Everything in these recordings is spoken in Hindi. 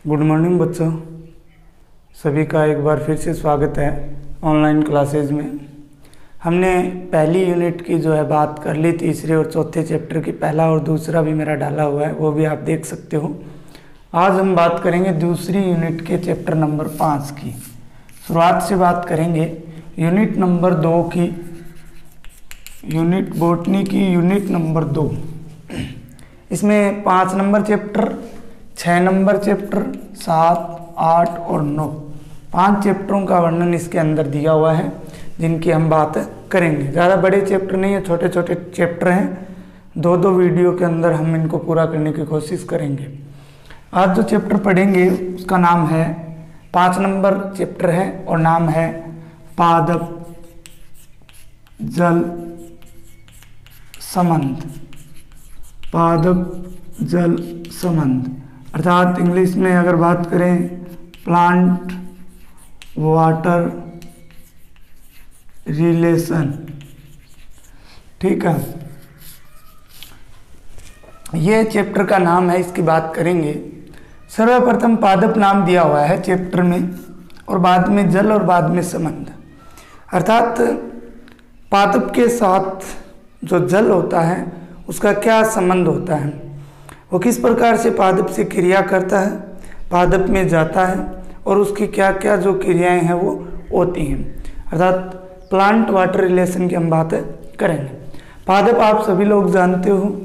गुड मॉर्निंग बच्चों, सभी का एक बार फिर से स्वागत है ऑनलाइन क्लासेज में। हमने पहली यूनिट की जो है बात कर ली, तीसरे और चौथे चैप्टर की। पहला और दूसरा भी मेरा डाला हुआ है, वो भी आप देख सकते हो। आज हम बात करेंगे दूसरी यूनिट के चैप्टर नंबर 5 की। शुरुआत से बात करेंगे यूनिट नंबर 2 की, यूनिट बॉटनी की यूनिट नंबर 2। इसमें 5 नंबर चैप्टर, 6 नंबर चैप्टर, 7, 8 और 9 5 चैप्टरों का वर्णन इसके अंदर दिया हुआ है, जिनकी हम बात करेंगे। ज़्यादा बड़े चैप्टर नहीं है, छोटे छोटे चैप्टर हैं। 2-2 वीडियो के अंदर हम इनको पूरा करने की कोशिश करेंगे। आज जो चैप्टर पढ़ेंगे उसका नाम है, 5 नंबर चैप्टर है और नाम है पादप जल संबंध। पादप जल संबंध अर्थात इंग्लिश में अगर बात करें प्लांट वाटर रिलेशन। ठीक है, ये चैप्टर का नाम है, इसकी बात करेंगे। सर्वप्रथम पादप नाम दिया हुआ है चैप्टर में, और बाद में जल और बाद में संबंध। अर्थात पादप के साथ जो जल होता है उसका क्या संबंध होता है, वो किस प्रकार से पादप से क्रिया करता है, पादप में जाता है, और उसकी क्या क्या जो क्रियाएं हैं वो होती हैं। अर्थात प्लांट वाटर रिलेशन की हम बात करेंगे। पादप आप सभी लोग जानते हो,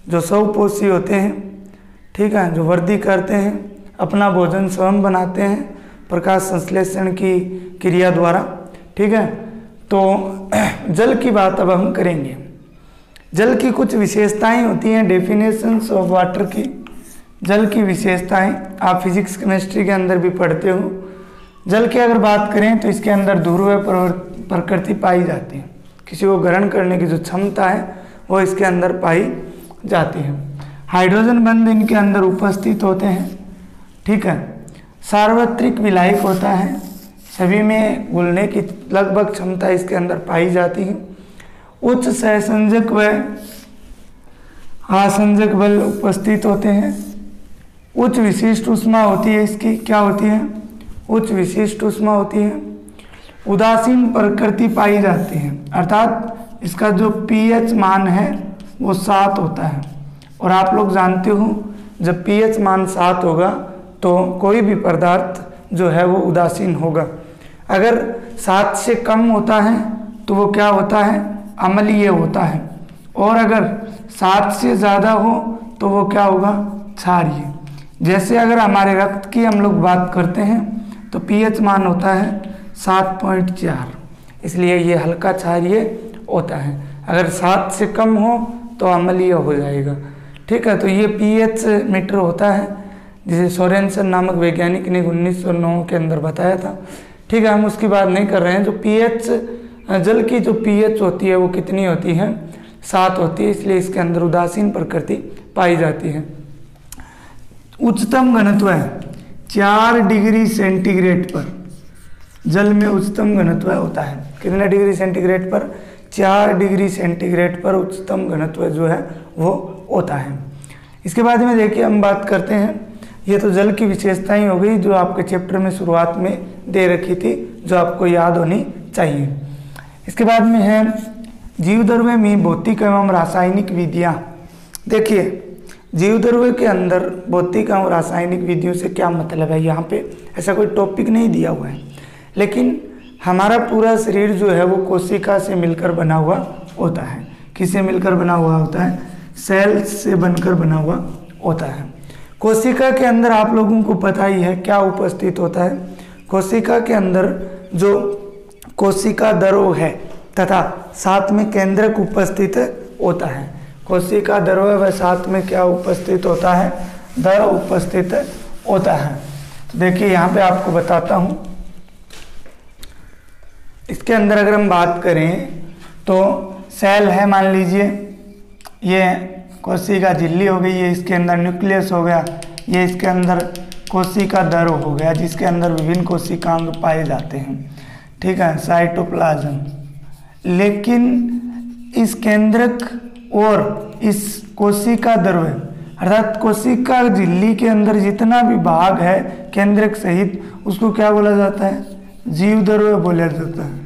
जो स्वपोषी होते हैं। ठीक है, जो वृद्धि करते हैं, अपना भोजन स्वयं बनाते हैं प्रकाश संश्लेषण की क्रिया द्वारा। ठीक है, तो जल की बात अब हम करेंगे। जल की कुछ विशेषताएं होती हैं, डेफिनेशंस ऑफ वाटर की। जल की विशेषताएं आप फिजिक्स केमिस्ट्री के अंदर भी पढ़ते हो। जल की अगर बात करें तो इसके अंदर ध्रुवीय प्रकृति पाई जाती है। किसी को ग्रहण करने की जो क्षमता है वो इसके अंदर पाई जाती है। हाइड्रोजन बंध इनके अंदर उपस्थित होते हैं। ठीक है, सार्वत्रिक विलायक होता है, सभी में घुलने की लगभग क्षमता इसके अंदर पाई जाती है। उच्च सहसंजक व आसंजक बल उपस्थित होते हैं। उच्च विशिष्ट ऊष्मा होती है इसकी, क्या होती है? उच्च विशिष्ट ऊष्मा होती है। उदासीन प्रकृति पाई जाती है, अर्थात इसका जो pH मान है वो 7 होता है। और आप लोग जानते हो जब pH मान 7 होगा तो कोई भी पदार्थ जो है वो उदासीन होगा। अगर 7 से कम होता है तो वो क्या होता है? अम्लीय होता है। और अगर 7 से ज़्यादा हो तो वो क्या होगा? क्षारीय। जैसे अगर हमारे रक्त की हम लोग बात करते हैं तो pH मान होता है 7.4, इसलिए ये हल्का क्षारीय होता है। अगर 7 से कम हो तो अम्लीय हो जाएगा। ठीक है, तो ये pH मीटर होता है, जिसे सोरेनसन नामक वैज्ञानिक ने 1909 के अंदर बताया था। ठीक है, हम उसकी बात नहीं कर रहे हैं। जो pH जल की जो pH होती है वो कितनी होती है? 7 होती है, इसलिए इसके अंदर उदासीन प्रकृति पाई जाती है। उच्चतम घनत्व है 4 डिग्री सेंटीग्रेड पर। जल में उच्चतम घनत्व होता है कितने डिग्री सेंटीग्रेड पर? 4 डिग्री सेंटीग्रेड पर उच्चतम घनत्व जो है वो होता है। इसके बाद में देखिए हम बात करते हैं, ये तो जल की विशेषताएं हो गई जो आपके चैप्टर में शुरुआत में दे रखी थी, जो आपको याद होनी चाहिए। इसके बाद में है जीवद्रव्य में भौतिक एवं रासायनिक विधियाँ। देखिए जीवद्रव्य के अंदर भौतिक एवं रासायनिक विधियों से क्या मतलब है, यहाँ पे ऐसा कोई टॉपिक नहीं दिया हुआ है, लेकिन हमारा पूरा शरीर जो है वो कोशिका से मिलकर बना हुआ होता है। किससे मिलकर बना हुआ होता है? सेल्स से बनकर बना हुआ होता है। कोशिका के अंदर आप लोगों को पता ही है क्या उपस्थित होता है। कोशिका के अंदर जो कोशिका द्रव है तथा साथ में केंद्रक उपस्थित होता है। कोशिका द्रव व साथ में क्या उपस्थित होता है? द्रव उपस्थित होता है। तो देखिए यहाँ पे आपको बताता हूँ, इसके अंदर अगर हम बात करें तो सेल है, मान लीजिए ये कोशिका झिल्ली हो गई, ये इसके अंदर न्यूक्लियस हो गया, ये इसके अंदर कोशिका द्रव हो गया जिसके अंदर विभिन्न कोशिकांग पाए जाते हैं। ठीक है, साइटोप्लाज्म। लेकिन इस केंद्रक और इस कोशिका द्रव्य अर्थात कोशिका झिल्ली के अंदर जितना भी भाग है केंद्रक सहित, उसको क्या बोला जाता है? जीवद्रव्य बोला जाता है।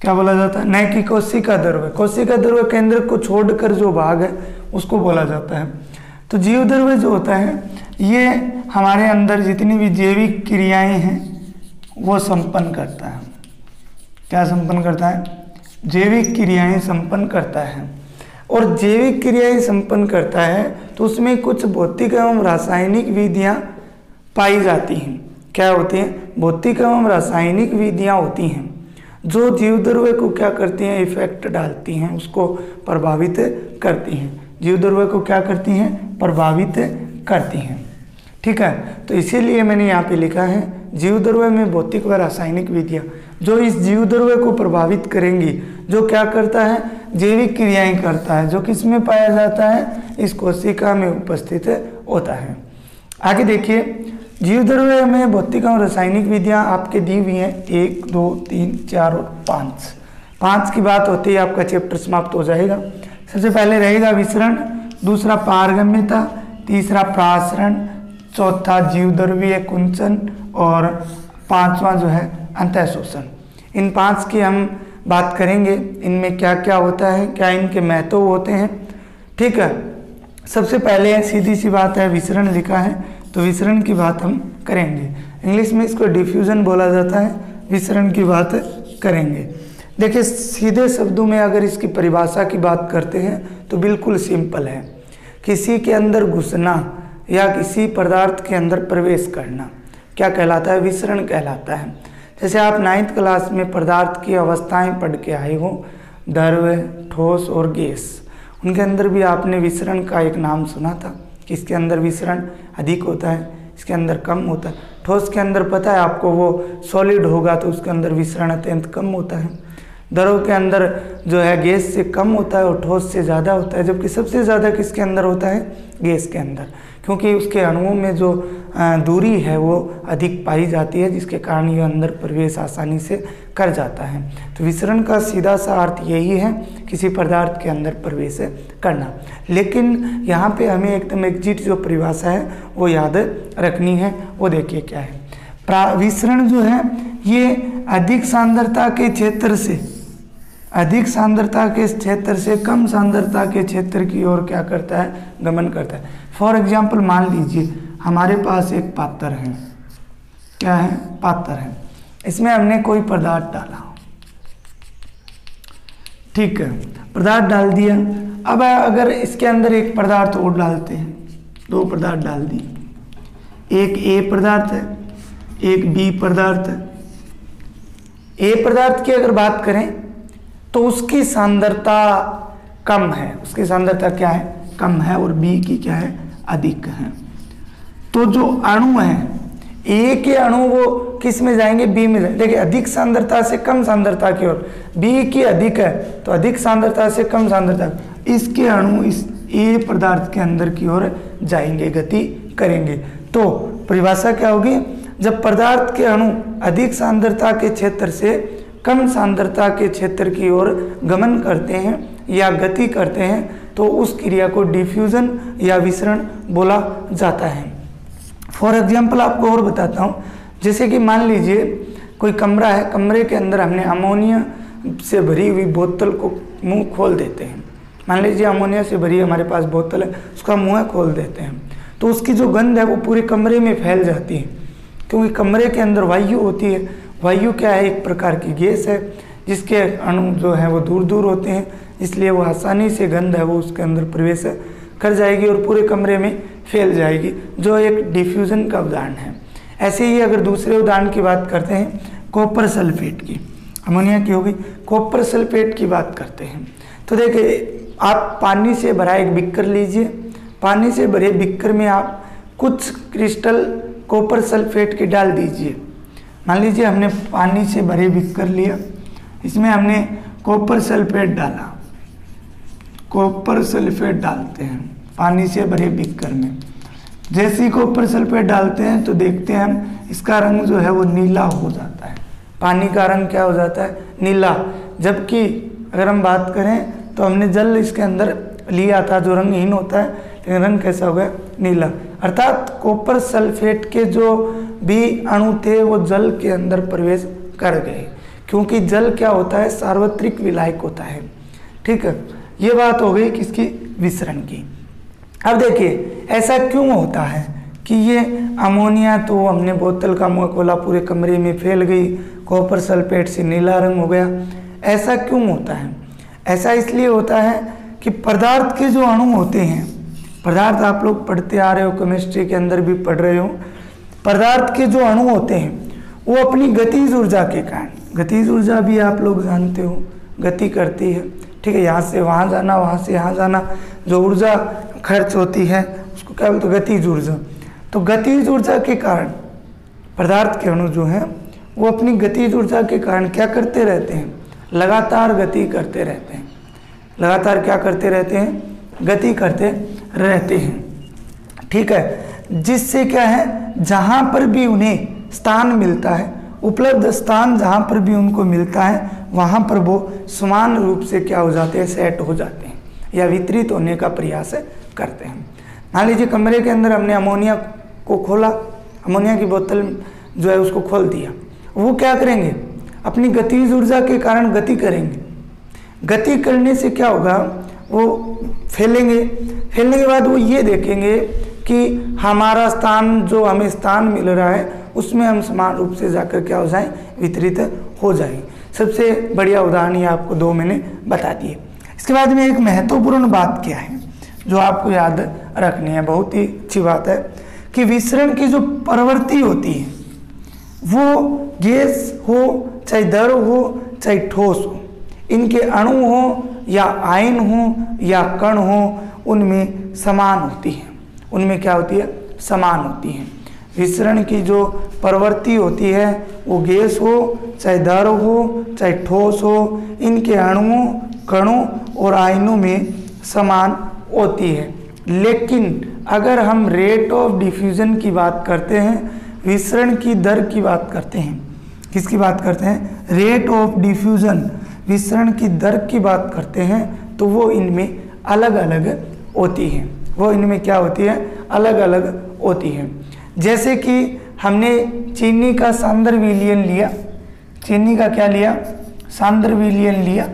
क्या बोला जाता है? न कि कोशिका द्रव्य। कोशिका द्रव्य केंद्रक को छोड़कर जो भाग है उसको बोला जाता है। तो जीवद्रव्य जो होता है ये हमारे अंदर जितनी भी जैविक क्रियाएं हैं वो संपन्न करता है। क्या संपन्न करता है? जैविक क्रियाएं संपन्न करता है। और जैविक क्रियाएं संपन्न करता है तो उसमें कुछ भौतिक एवं रासायनिक विधियां पाई जाती हैं। क्या होती हैं? भौतिक एवं रासायनिक विधियां होती हैं जो जीवद्रव्य को क्या करती हैं? इफेक्ट डालती हैं, उसको प्रभावित करती हैं। जीवद्रव्य को क्या करती हैं? प्रभावित करती हैं। ठीक है, तो इसीलिए मैंने यहाँ पे लिखा है जीवद्रव्य में भौतिक व रासायनिक विधियाँ जो इस जीवद्रव्य को प्रभावित करेंगी, जो क्या करता है? जैविक क्रियाएं करता है, जो किस में पाया जाता है? इस कोशिका में उपस्थित होता है। आगे देखिए, जीवद्रव्य में भौतिक और रासायनिक विधियाँ आपके दी हुई हैं 1, 2, 3, 4 और 5। 5 की बात होती है आपका चैप्टर समाप्त हो जाएगा। सबसे पहले रहेगा विसरण, दूसरा पारगम्यता, तीसरा प्रासरण, चौथा जीवद्रव्यीय कुंचन और 5वां जो है अंतःशोषण। इन 5 की हम बात करेंगे, इनमें क्या क्या होता है, क्या इनके महत्व होते हैं। ठीक है, सबसे पहले सीधी सी बात है, विसरण लिखा है तो विसरण की बात हम करेंगे। इंग्लिश में इसको डिफ्यूजन बोला जाता है। विसरण की बात करेंगे। देखिए, सीधे शब्दों में अगर इसकी परिभाषा की बात करते हैं तो बिल्कुल सिंपल है। किसी के अंदर घुसना या किसी पदार्थ के अंदर प्रवेश करना क्या कहलाता है? विसरण कहलाता है। जैसे आप 9th क्लास में पदार्थ की अवस्थाएं पढ़ के आए हो, द्रव्य, ठोस और गैस, उनके अंदर भी आपने विसरण का एक नाम सुना था कि इसके अंदर विसरण अधिक होता है, इसके अंदर कम होता है। ठोस के अंदर पता है आपको वो सॉलिड होगा तो उसके अंदर विसरण अत्यंत कम होता है। द्रव के अंदर जो है गैस से कम होता है और ठोस से ज़्यादा होता है, जबकि सबसे ज़्यादा किसके अंदर होता है? गैस के अंदर, क्योंकि उसके अणुओं में जो दूरी है वो अधिक पाई जाती है, जिसके कारण ये अंदर प्रवेश आसानी से कर जाता है। तो विसरण का सीधा सा अर्थ यही है, किसी पदार्थ के अंदर प्रवेश करना। लेकिन यहाँ पे हमें एकदम एग्जिट जो परिभाषा है वो याद रखनी है। वो देखिए क्या है। विसरण जो है ये अधिक सांद्रता के क्षेत्र से कम सांद्रता के क्षेत्र की ओर क्या करता है? गमन करता है। फॉर एग्जाम्पल मान लीजिए हमारे पास एक पात्र है। क्या है? पात्र है। इसमें हमने कोई पदार्थ डाला, ठीक है, पदार्थ डाल दिया। अब अगर इसके अंदर एक पदार्थ और डालते हैं, 2 पदार्थ डाल दिए, एक ए पदार्थ है, एक बी पदार्थ है। ए पदार्थ की अगर बात करें तो उसकी सांद्रता कम है, उसकी सांद्रता क्या है? कम है, और बी की क्या है? अधिक है। तो जो अणु है, ए के अणु वो किस में जाएंगे? बी में जाएंगे। देखिए, अधिक सांद्रता से कम सांद्रता की ओर, बी की अधिक है तो अधिक सांद्रता से कम सांद्रता, इसके अणु इस ए पदार्थ के अंदर की ओर जाएंगे, गति करेंगे। तो परिभाषा क्या होगी? जब पदार्थ के अणु अधिक सांद्रता के क्षेत्र से कम सांद्रता के क्षेत्र की ओर गमन करते हैं या गति करते हैं तो उस क्रिया को डिफ्यूजन या विसरण बोला जाता है। फॉर एग्जाम्पल आपको और बताता हूँ, जैसे कि मान लीजिए कोई कमरा है, कमरे के अंदर हमने अमोनिया से भरी हुई बोतल को मुंह खोल देते हैं। मान लीजिए अमोनिया से भरी हमारे पास बोतल है, उसका मुंह खोल देते हैं तो उसकी जो गंध है वो पूरे कमरे में फैल जाती है, क्योंकि कमरे के अंदर वायु होती है। वायु क्या है? एक प्रकार की गैस है जिसके अणु जो है वो दूर दूर होते हैं, इसलिए वो आसानी से गंध है वो उसके अंदर प्रवेश कर जाएगी और पूरे कमरे में फैल जाएगी, जो एक डिफ्यूजन का उदाहरण है। ऐसे ही अगर दूसरे उदाहरण की बात करते हैं, कॉपर सल्फेट की, अमोनिया की होगी, कॉपर सल्फेट की बात करते हैं तो देखिए, आप पानी से भरा एक बिक्कर लीजिए, पानी से भरे बिक्कर में आप कुछ क्रिस्टल कॉपर सल्फेट की डाल दीजिए। मान लीजिए हमने पानी से भरे बिक्कर लिया, इसमें हमने कॉपर सल्फेट डाला, कॉपर सल्फेट डालते हैं पानी से भरे बिक्कर में। जैसे ही कॉपर सल्फेट डालते हैं तो देखते हैं हम इसका रंग जो है वो नीला हो जाता है, पानी का रंग क्या हो जाता है? नीला। जबकि अगर हम बात करें तो हमने जल इसके अंदर लिया था जो रंगहीन होता है, लेकिन रंग कैसा हो गया, नीला। अर्थात कॉपर सल्फेट के जो भी अणु थे वो जल के अंदर प्रवेश कर गए, क्योंकि जल क्या होता है, सार्वत्रिक विलायक होता है। ठीक है, ये बात हो गई किसकी, विसरण की। अब देखिए ऐसा क्यों होता है कि ये अमोनिया, तो हमने बोतल का मुंह खोला, पूरे कमरे में फैल गई, कॉपर सल्फेट से नीला रंग हो गया। ऐसा क्यों होता है? ऐसा इसलिए होता है कि पदार्थ के जो अणु होते हैं, पदार्थ आप लोग पढ़ते आ रहे हो, केमिस्ट्री के अंदर भी पढ़ रहे हो, पदार्थ के जो अणु होते हैं वो अपनी गतिज ऊर्जा के कारण, गतिज ऊर्जा भी आप लोग जानते हो, गति करती है। ठीक है, यहाँ से वहाँ जाना, वहाँ से यहाँ जाना, जो ऊर्जा खर्च होती है उसको क्या बोलते हैं, गतिज ऊर्जा। तो गतिज ऊर्जा के कारण पदार्थ के अणु जो हैं वो अपनी गतिज ऊर्जा के कारण क्या करते रहते हैं, लगातार गति करते रहते हैं। लगातार क्या करते रहते हैं, गति करते रहते हैं। ठीक है, जिससे क्या है, जहाँ पर भी उन्हें स्थान मिलता है, उपलब्ध स्थान जहाँ पर भी उनको मिलता है, वहाँ पर वो समान रूप से क्या हो जाते हैं, सेट हो जाते हैं या वितरित होने का प्रयास करते हैं। मान लीजिए कमरे के अंदर हमने अमोनिया को खोला, अमोनिया की बोतल जो है उसको खोल दिया, वो क्या करेंगे, अपनी गतिज ऊर्जा के कारण गति करेंगे। गति करने से क्या होगा, वो फैलेंगे, फैलने के बाद वो ये देखेंगे कि हमारा स्थान, जो हमें स्थान मिल रहा है उसमें हम समान रूप से जाकर क्या हो जाए, वितरित हो जाए। सबसे बढ़िया उदाहरण ये आपको 2 मैंने बता दिए। इसके बाद में एक महत्वपूर्ण बात क्या है जो आपको याद रखनी है, बहुत ही अच्छी बात है, कि विसरण की जो प्रवृत्ति होती है वो गैस हो, चाहे द्रव हो, चाहे ठोस हो, इनके अणु हो या आयन हो या कण हो, उनमें समान होती है। उनमें क्या होती है, समान होती है। विसरण की जो प्रवृत्ति होती है वो गैस हो, चाहे द्रव हो, चाहे ठोस हो, इनके अणुओं, कणों और आयनों में समान होती है। लेकिन अगर हम रेट ऑफ डिफ्यूजन की बात करते हैं, विसरण की दर की बात करते हैं, किसकी बात करते हैं, रेट ऑफ डिफ्यूजन, विसरण की दर की बात करते हैं, तो वो इनमें अलग अलग होती है। वो इनमें क्या होती है, अलग अलग होती है। जैसे कि हमने चीनी का सांद्र विलयन लिया, चीनी का क्या लिया, सांद्र विलयन लिया,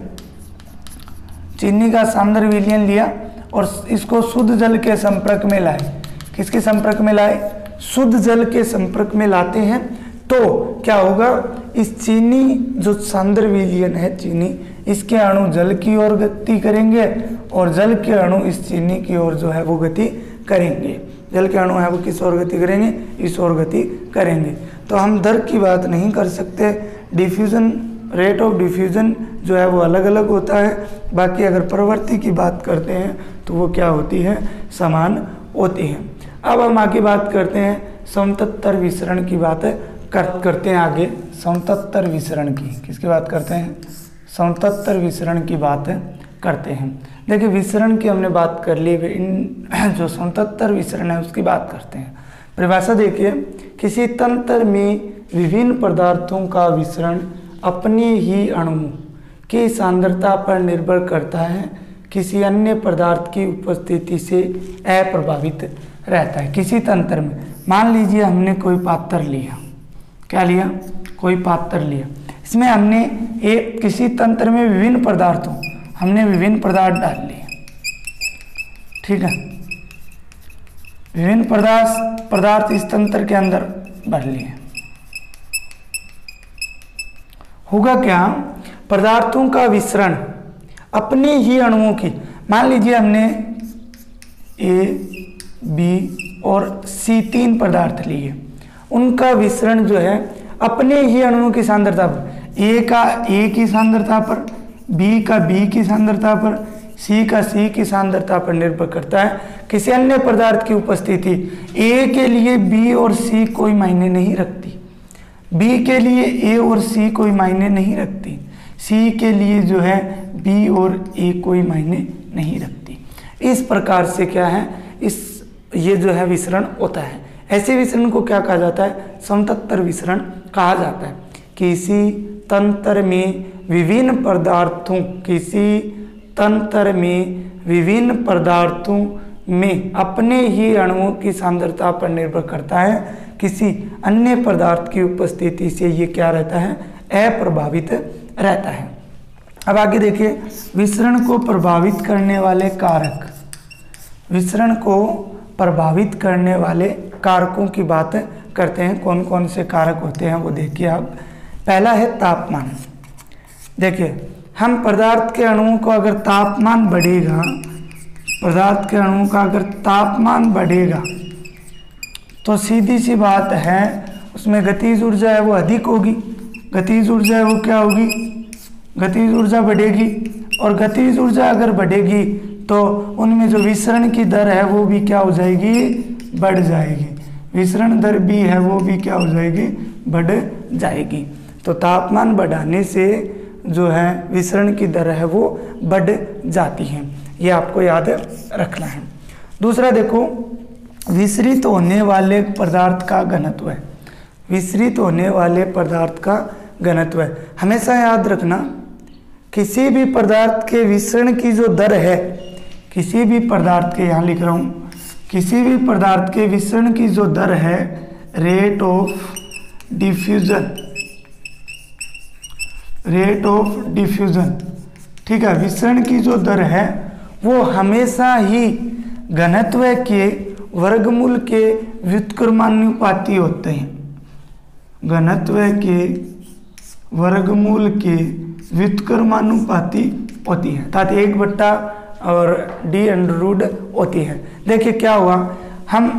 चीनी का सांद्र विलयन लिया और इसको शुद्ध जल के संपर्क में लाए। किसके संपर्क में लाए, शुद्ध जल के संपर्क में लाते हैं, तो क्या होगा, इस चीनी जो सांद्र विलयन है चीनी, इसके अणु जल की ओर गति करेंगे और जल के अणु इस चीनी की ओर जो है वो गति करेंगे। जल के अणु है वो किस ओर गति करेंगे, इस ओर गति करेंगे। तो हम दर की बात नहीं कर सकते, डिफ्यूजन, रेट ऑफ डिफ्यूजन जो है वो अलग अलग होता है। बाकी अगर प्रवृत्ति की बात करते हैं तो वो क्या होती है, समान होती है। अब हम आगे बात करते हैं समतत्तर विसरण की बात करते हैं आगे, समतत्तर विसरण की, किसकी बात करते हैं, समतत्तर विसरण की बात करते हैं। देखिए विसरण की हमने बात कर ली, इन जो समतत्तर विसरण है उसकी बात करते हैं। परिभाषा देखिए, किसी तंत्र में विभिन्न पदार्थों का विसरण अपने ही अणुओं की सांद्रता पर निर्भर करता है, किसी अन्य पदार्थ की उपस्थिति से अप्रभावित रहता है। किसी तंत्र में, मान लीजिए हमने कोई पात्र लिया, क्या लिया, कोई पात्र लिया, इसमें हमने एक किसी तंत्र में विभिन्न पदार्थों, हमने विभिन्न पदार्थ डाल लिए, ठीक है, विभिन्न पदार्थ इस तंत्र के अंदर भर लिए। होगा क्या, पदार्थों का विसरण अपने ही अणुओं की, मान लीजिए हमने ए, बी और सी 3 पदार्थ लिए, उनका विसरण जो है अपने ही अणुओं की सांद्रता पर, ए का ए की सांद्रता पर, बी का बी की सांद्रता पर, सी का सी की सांद्रता पर निर्भर करता है। किसी अन्य पदार्थ की उपस्थिति, ए के लिए बी और सी कोई मायने नहीं रखती, बी के लिए ए और सी कोई मायने नहीं रखती, सी के लिए जो है बी और ए कोई मायने नहीं रखती। इस प्रकार से क्या है, ये जो है विसरण होता है। ऐसे विसरण को क्या कहा जाता है, समतत्तर विसरण कहा जाता है। किसी तंत्र में विभिन्न पदार्थों, किसी तंत्र में विभिन्न पदार्थों में अपने ही अणुओं की सांद्रता पर निर्भर करता है, किसी अन्य पदार्थ की उपस्थिति से ये क्या रहता है, अप्रभावित रहता है। अब आगे देखिए, विसरण को प्रभावित करने वाले कारक, विसरण को प्रभावित करने वाले कारकों की बात करते हैं। कौन कौन से कारक होते हैं वो देखिए आप। पहला है तापमान। देखिए, हम पदार्थ के अणुओं को अगर तापमान बढ़ेगा, पदार्थ के अणुओं का अगर तापमान बढ़ेगा तो सीधी सी बात है उसमें गतिज ऊर्जा है वो अधिक होगी। गतिज ऊर्जा है वो क्या होगी, गतिज ऊर्जा बढ़ेगी, और गतिज ऊर्जा अगर बढ़ेगी तो उनमें जो विसरण की दर है वो भी क्या हो जाएगी, बढ़ जाएगी। विसरण दर भी है वो भी क्या हो जाएगी, बढ़ जाएगी। तो तापमान बढ़ाने से जो है विसरण की दर है वो बढ़ जाती है, ये आपको याद रखना है। दूसरा देखो, विसरित होने वाले पदार्थ का घनत्व है। विसरित होने वाले पदार्थ का घनत्व है, हमेशा याद रखना किसी भी पदार्थ के विसरण की जो दर है, किसी भी पदार्थ के, यहाँ लिख रहा हूँ, किसी भी पदार्थ के विसरण की जो दर है, rate of diffusion, rate of diffusion, ठीक है, विसरण की जो दर है वो हमेशा ही घनत्व के वर्गमूल के व्युत्क्रमानुपाती होते हैं। घनत्व के वर्गमूल के व्युत्क्रमानुपाती होती है, अर्थात 1/, और d√, होती है। देखिए क्या हुआ, हम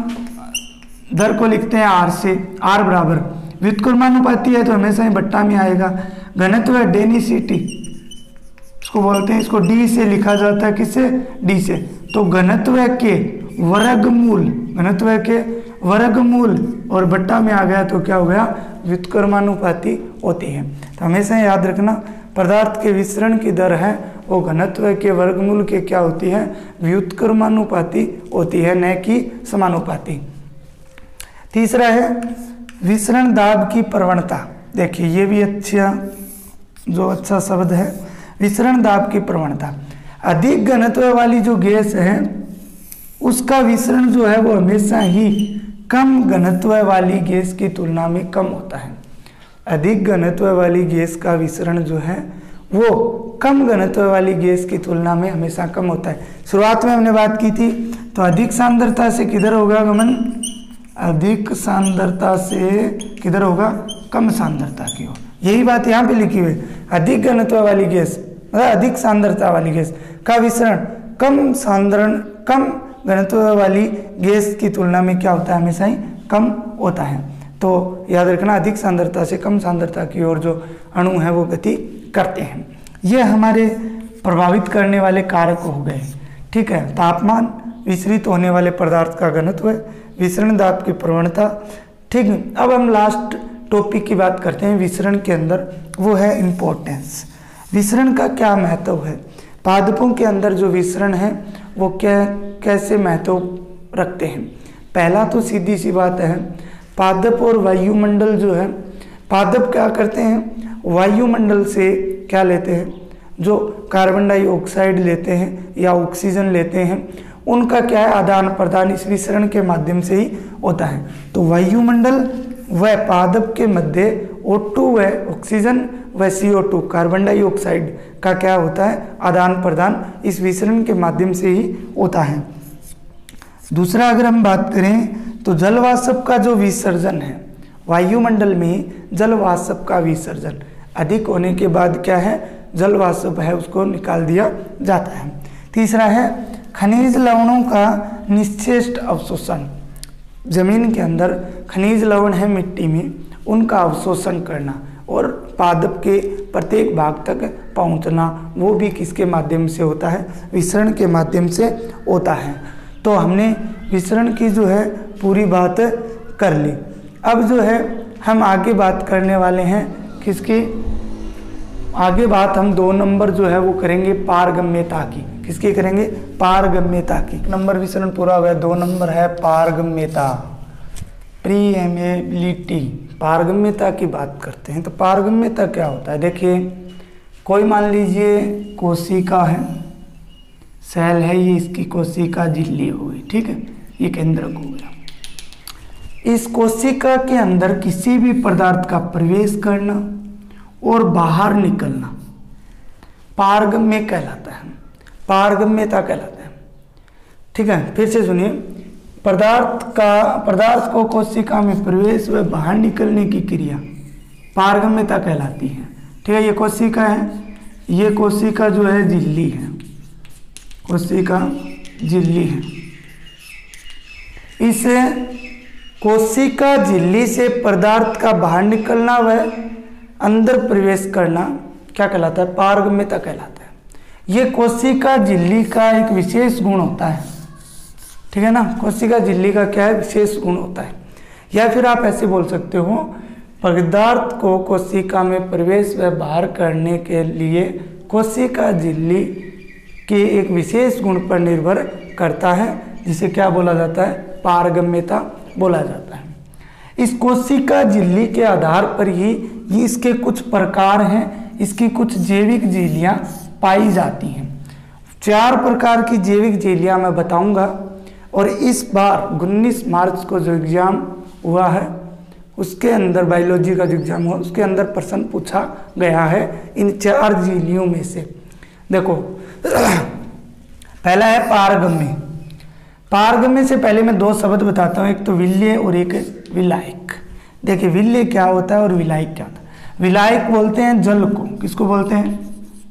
दर को लिखते हैं r से, r बराबर व्युत्क्रमानुपाती है तो हमेशा ही बट्टा में आएगा। घनत्व है डेनिसिटी, इसको बोलते हैं, इसको d से लिखा जाता है, किससे, d से। तो घनत्व के वर्गमूल, घनत्व के वर्गमूल और बट्टा में आ गया तो क्या हो गया, व्युत्क्रमानुपाती होती है। तो हमेशा याद रखना पदार्थ के विसरण की दर है वो घनत्व के वर्गमूल के क्या होती है, व्युत्क्रमानुपाती होती है, न कि समानुपाती। तीसरा है विसरण दाब की प्रवणता। देखिए ये भी अच्छा शब्द है, विसरण दाब की प्रवणता। अधिक घनत्व वाली जो गैस है उसका विसरण जो है वो हमेशा ही कम घनत्व वाली गैस की तुलना में कम होता है। अधिक घनत्व वाली गैस का विसरण जो है वो कम घनत्व वाली गैस की तुलना में हमेशा कम होता है। शुरुआत में हमने बात की थी, तो अधिक सांद्रता से किधर होगा गमन, अधिक सांद्रता से किधर होगा, कम सांद्रता की ओर। यही बात यहाँ पे लिखी हुई, अधिक घनत्व वाली गैस मतलब अधिक सांद्रता वाली गैस का विसरण कम घनत्व वाली गैस की तुलना में क्या होता है, हमेशा ही कम होता है। तो याद रखना अधिक सांद्रता से कम सांद्रता की ओर जो अणु है वो गति करते हैं। ये हमारे प्रभावित करने वाले कारक हो गए, ठीक है। तापमान, विसरित होने वाले पदार्थ का घनत्व, विसरण दाब की प्रवणता, ठीक है। अब हम लास्ट टॉपिक की बात करते हैं विसरण के अंदर, वो है इम्पोर्टेंस। विसरण का क्या महत्व है, पादपों के अंदर जो विसरण है वो कैसे महत्व रखते हैं। पहला तो सीधी सी बात है, पादप और वायुमंडल जो है, पादप क्या करते हैं, वायुमंडल से क्या लेते हैं, जो कार्बन डाइऑक्साइड लेते हैं या ऑक्सीजन लेते हैं, उनका क्या है आदान प्रदान इस विसरण के माध्यम से ही होता है। तो वायुमंडल व पादप के मध्य O2 व ऑक्सीजन व CO2 कार्बन डाइऑक्साइड का क्या होता है, आदान प्रदान इस विसरण के माध्यम से ही होता है। दूसरा अगर हम बात करें तो जलवाष्प का जो विसर्जन है, वायुमंडल में जलवाष्प का विसर्जन अधिक होने के बाद क्या है, जलवाष्प है उसको निकाल दिया जाता है। तीसरा है खनिज लवणों का निश्चेष्ट अवशोषण। जमीन के अंदर खनिज लवण है मिट्टी में, उनका अवशोषण करना और पादप के प्रत्येक भाग तक पहुंचना, वो भी किसके माध्यम से होता है, विसरण के माध्यम से होता है। तो हमने विसरण की जो है पूरी बात कर ली। अब जो है हम आगे बात करने वाले हैं किसकी, आगे बात हम 2 नंबर जो है वो करेंगे पारगम्यता की। किसकी करेंगे, पारगम्यता की। नंबर विसरण पूरा हो गया, 2 नंबर है पारगम्यता, प्रीएमेबिलिटी। पारगम्यता की बात करते हैं तो पारगम्यता क्या होता है। देखिए कोई मान लीजिए कोशिका है, सेल है, ये इसकी कोशिका झिल्ली हो गई, ठीक है, ये केंद्रक हो गया। इस कोशिका के अंदर किसी भी पदार्थ का प्रवेश करना और बाहर निकलना पारगम्य कहलाता है, पारगम्यता कहलाता है, ठीक है। फिर से सुनिए, पदार्थ को कोशिका में प्रवेश व बाहर निकलने की क्रिया पारगम्यता कहलाती है, ठीक है। ये कोशिका है, ये कोशिका जो है झिल्ली है, कोशिका झिल्ली है। इस कोशिका झिल्ली से पदार्थ का बाहर निकलना व अंदर प्रवेश करना क्या कहलाता है? पारगम्यता कहलाता है। यह कोशिका झिल्ली का एक विशेष गुण होता है, ठीक है ना। कोशिका झिल्ली का क्या है? विशेष गुण होता है। या फिर आप ऐसे बोल सकते हो, पदार्थ को कोशिका में प्रवेश व बाहर करने के लिए कोशिका झिल्ली के एक विशेष गुण पर निर्भर करता है, जिसे क्या बोला जाता है? पारगम्यता बोला जाता है। इस कोशिका झिल्ली के आधार पर ही ये इसके कुछ प्रकार हैं, इसकी कुछ जैविक झिल्लियाँ पाई जाती हैं। 4 प्रकार की जैविक झिल्लियाँ मैं बताऊंगा, और इस बार 19 मार्च को जो एग्ज़ाम हुआ है उसके अंदर, बायोलॉजी का जो एग्ज़ाम हुआ उसके अंदर प्रश्न पूछा गया है इन 4 झिल्लियों में से। देखो पहला है पारगम्य। पारगम्य से पहले मैं 2 शब्द बताता हूँ, एक तो विल्य और एक विलायक। देखिए विल्य क्या होता है और विलायक क्या होता है। विलायक बोलते हैं जल को, किसको बोलते हैं?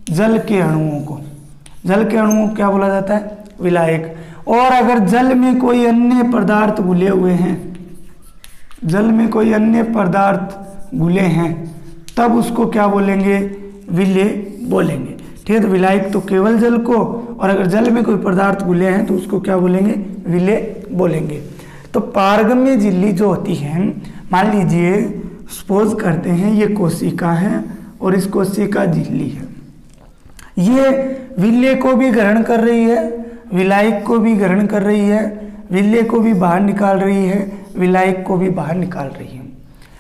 जल के अणुओं को। जल के अणुओं को क्या बोला जाता है? विलायक। और अगर जल में कोई अन्य पदार्थ घुले हुए हैं, जल में कोई अन्य पदार्थ घुले हैं, तब उसको क्या बोलेंगे? विल्य बोलेंगे, ठीक है। तो विलायक तो केवल जल को, और अगर जल में कोई पदार्थ घुले हैं तो उसको क्या बोलेंगे? विल्य बोलेंगे। तो पारगम्य झिल्ली जो होती है, मान लीजिए सपोज करते हैं ये कोशिका है और इस कोशिका झिल्ली है, ये विल्य को भी ग्रहण कर रही है, विलायक को भी ग्रहण कर रही है, विल्य को भी बाहर निकाल रही है, विलायक को भी बाहर निकाल रही है।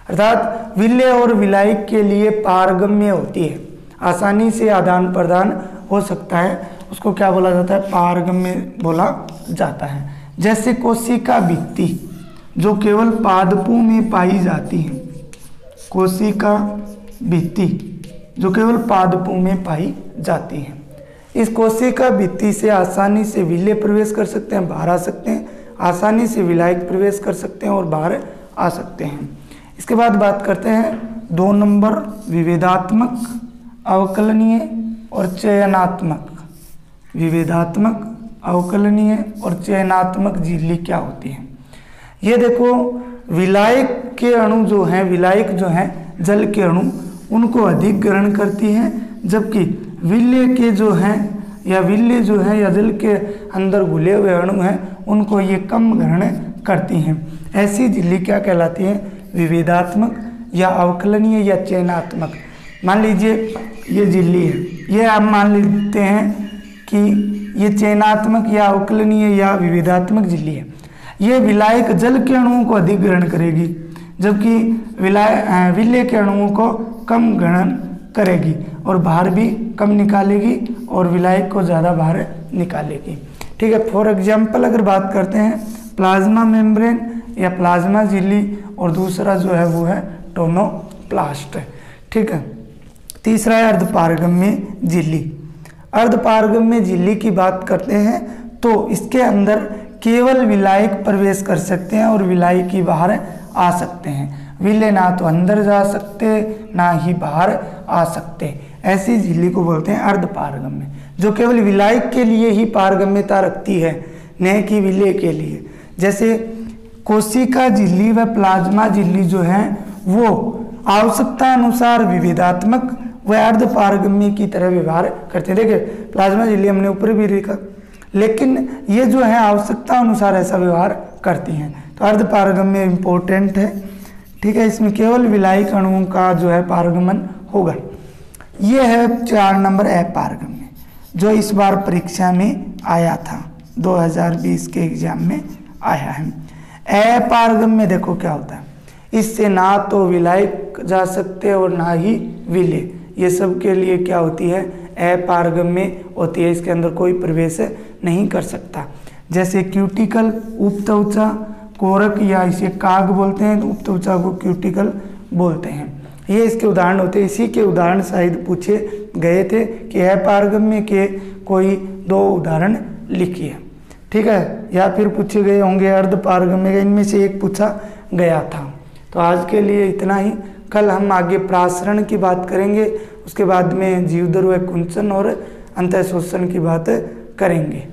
अर्थात विल्य और विलायक के लिए पारगम्य होती है, आसानी से आदान प्रदान हो सकता है, उसको क्या बोला जाता है? पारगम्य बोला जाता है। जैसे कोशिका भित्ति जो केवल पादपों में पाई जाती है, कोशिका भित्ति जो केवल पादपों में पाई जाती है। इस कोशिका भित्ति से आसानी से विल्य प्रवेश कर सकते हैं, बाहर आ सकते हैं, आसानी से विलायक प्रवेश कर सकते हैं और बाहर आ सकते हैं। इसके बाद बात करते हैं 2 नंबर, विभेदात्मक, अवकलनीय और चयनात्मक। विभेदात्मक, अवकलनीय और चयनात्मक झिल्ली क्या होती है? ये देखो, विलायक के अणु जो हैं, विलायक जो हैं जल के अणु, उनको अधिक ग्रहण करती हैं, जबकि विल्य के जो हैं या विल्य जो है या जल के अंदर घुले हुए अणु हैं उनको ये कम ग्रहण करती हैं। ऐसी झिल्ली क्या कहलाती है? विभेदात्मक या अवकलनीय या चयनात्मक। मान लीजिए ये झिल्ली है, ये आप मान लेते हैं कि ये चयनात्मक या अवकलनीय या विभेदात्मक झिल्ली है। ये विलायक जल के अणुओं को अधिक ग्रहण करेगी, जबकि विल्य के अणुओं को कम ग्रहण करेगी और बाहर भी कम निकालेगी और विलायक को ज़्यादा बाहर निकालेगी, ठीक है। फॉर एग्जाम्पल अगर बात करते हैं प्लाज्मा मेम्ब्रेन या प्लाज्मा झिल्ली, और दूसरा जो है वो है टोनोप्लास्ट, ठीक है। तीसरा है अर्धपारगम्य झिल्ली। अर्धपारगम्य झिल्ली की बात करते हैं तो इसके अंदर केवल विलायक प्रवेश कर सकते हैं और विलायक ही बाहर आ सकते हैं। विल्य ना तो अंदर जा सकते ना ही बाहर आ सकते। ऐसी झिल्ली को बोलते हैं अर्धपारगम्य, जो केवल विलायक के लिए ही पारगम्यता रखती है, न कि विल्य के लिए। जैसे कोशिका झिल्ली व प्लाज्मा झिल्ली जो है वो आवश्यकता अनुसार विभेदात्मक व अर्धपारगम्य की तरह व्यवहार करते हैं। देखिए प्लाज्मा झिल्ली हमने ऊपर भी देखा, लेकिन ये जो है आवश्यकता अनुसार ऐसा व्यवहार करती हैं। तो अर्धपारगम्य इम्पोर्टेंट है, ठीक है। इसमें केवल विलायक अणुओं का जो है पारगमन होगा। ये है 4 नंबर अपारगम्य, जो इस बार परीक्षा में आया था, 2020 के एग्जाम में आया है। अपारगम्य देखो क्या होता है, इससे ना तो विलायक जा सकते और ना ही विल्य, ये सब के लिए क्या होती है? अपारगम्य होती है, इसके अंदर कोई प्रवेश नहीं कर सकता। जैसे क्यूटिकल उपत्वचा, कोरक या इसे काग बोलते हैं, उपत्वचा को क्यूटिकल बोलते हैं। ये इसके उदाहरण होते हैं। इसी के उदाहरण शायद पूछे गए थे कि अपारगम्य के कोई 2 उदाहरण लिखिए, ठीक है, या फिर पूछे गए होंगे अर्धपारगम्य का, इनमें से एक पूछा गया था। तो आज के लिए इतना ही। कल हम आगे प्रासरण की बात करेंगे, उसके बाद में जीवदर व कुंचन और अंतःशोषण की बात करेंगे।